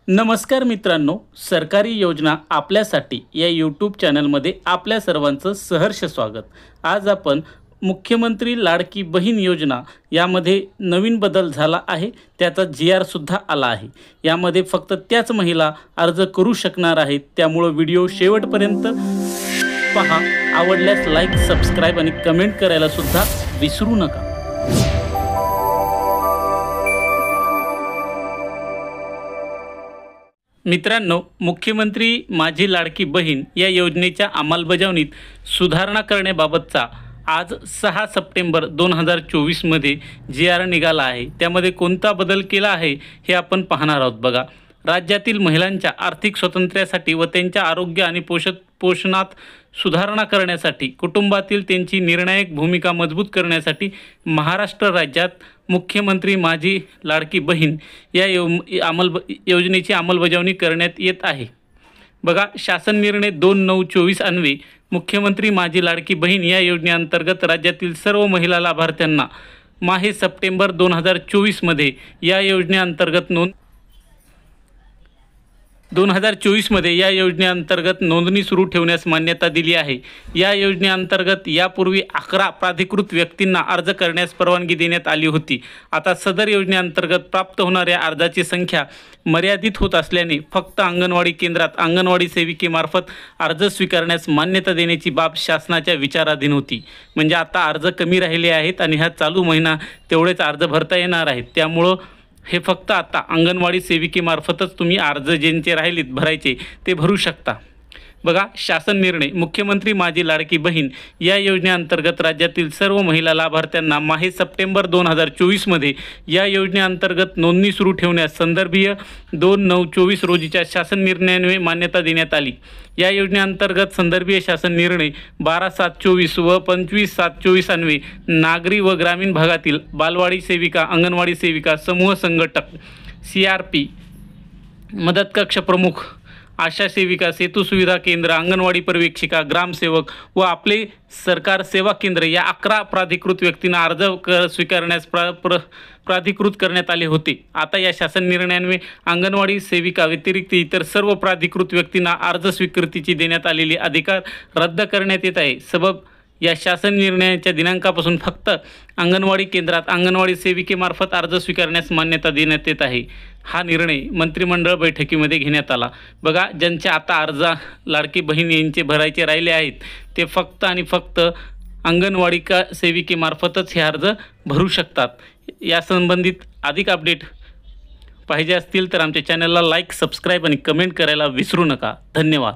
नमस्कार मित्रांनो, सरकारी योजना आपल्यासाठी या यूट्यूब चॅनलमध्ये आपल्या सर्वांचं सहर्ष स्वागत। आज आपण मुख्यमंत्री लाडकी बहीण योजना यामध्ये नवीन बदल झाला आहे, त्याचा GR सुद्धा आला आहे। यामध्ये फक्त त्याच महिला अर्ज करू शकणार आहेत, त्यामुळे व्हिडिओ शेवटपर्यंत पहा। आवडल्यास लाईक, सबस्क्राइब आणि कमेंट करायला सुद्धा विसरू नका। मित्रांनो, मुख्यमंत्री माझी लाडकी बहीण या योजनेच्या अंमलबजावणीत सुधारणा करण्याबाबतचा आज 6 सप्टेंबर 2024 मध्ये GR निघाला आहे। त्यामध्ये कोणता बदल केला आहे हे आपण पाहणार आहोत। बघा, राज्यातील महिलांच्या आर्थिक स्वातंत्र्यासाठी व त्यांच्या आरोग्य आणि पोषणात सुधारणा करण्यासाठी, कुटुंबातील त्यांची निर्णायक भूमिका मजबूत करण्यासाठी महाराष्ट्र राज्यात मुख्यमंत्री माझी लाडकी बहीण या योजनेची अंमलबजावणी करण्यात येत आहे। बघा, शासन निर्णय 2924 अन्वये मुख्यमंत्री माझी लाडकी बहीण या योजनेअंतर्गत राज्यातील सर्व महिला लाभार्थ्यांना माहे सप्टेंबर 2024 मध्ये या योजनेअंतर्गत 2024 मध्ये या योजनेअंतर्गत नोंदणी सुरू ठेवण्यास मान्यता दिली आहे। या योजनेअंतर्गत यापूर्वी 11 प्राधिकृत व्यक्तींना अर्ज करण्यास परवानगी देण्यात आली होती। आता सदर योजनेअंतर्गत प्राप्त होणाऱ्या अर्जाची संख्या मर्यादित होत असल्याने फक्त अंगणवाडी केंद्रात अंगणवाडी सेविकेमार्फत अर्ज स्वीकारण्यास मान्यता देण्याची बाब शासनाच्या विचाराधीन होती। म्हणजे आता अर्ज कमी राहिले आहेत आणि हा चालू महिना तेवढेच अर्ज भरता येणार आहेत। त्यामुळे हे फक्त आता अंगणवाडी सेविकेमार्फतच तुम्ही अर्ज ज्यांचे राहिलेत भरायचे ते भरू शकता। बघा, शासन निर्णय मुख्यमंत्री माझी लाडकी बहीण या योजनेअंतर्गत राज्यातील सर्व महिला लाभार्थ्यांना माहे सप्टेंबर 2024 मध्ये या योजनेअंतर्गत नोंदणी सुरू ठेवण्यास संदर्भीय 2924 रोजीच्या शासन निर्णयाने मान्यता देण्यात आली। या योजनेअंतर्गत संदर्भीय शासन निर्णय 12/7/24 व 25/7/24 अन्वये नागरी व ग्रामीण भागातील बालवाडी सेविका, अंगणवाडी सेविका, समूह संघटक, CRP, मदत कक्ष प्रमुख, आशा सेविका, सेतू सुविधा केंद्र, अंगणवाडी पर्यवेक्षिका, ग्रामसेवक व आपले सरकार सेवा केंद्र या 11 प्राधिकृत व्यक्तींना अर्ज स्वीकारण्यास प्राधिकृत करण्यात आले होते। आता या शासन निर्णयाने अंगणवाडी सेविका व्यतिरिक्त इतर सर्व प्राधिकृत व्यक्तींना अर्ज स्वीकृतीची देण्यात आलेली अधिकार रद्द करण्यात येत आहे। सबब या शासन निर्णयाच्या दिनांकापासून फक्त अंगणवाडी केंद्रात अंगणवाडी सेविकेमार्फत अर्ज स्वीकारण्यास मान्यता देण्यात येत आहे। हा निर्णय मंत्रिमंडळ बैठकीमध्ये घेण्यात आला। बघा, ज्यांचे आता अर्ज लाडकी बहीण यांचे भरायचे राहिले आहेत ते फक्त आणि फक्त अंगणवाडी सेविकेमार्फतच हे अर्ज भरू शकतात। या संबंधित अधिक अपडेट पाहिजे असतील तर आमच्या चॅनलला लाईक, सबस्क्राइब आणि कमेंट करायला विसरू नका। धन्यवाद।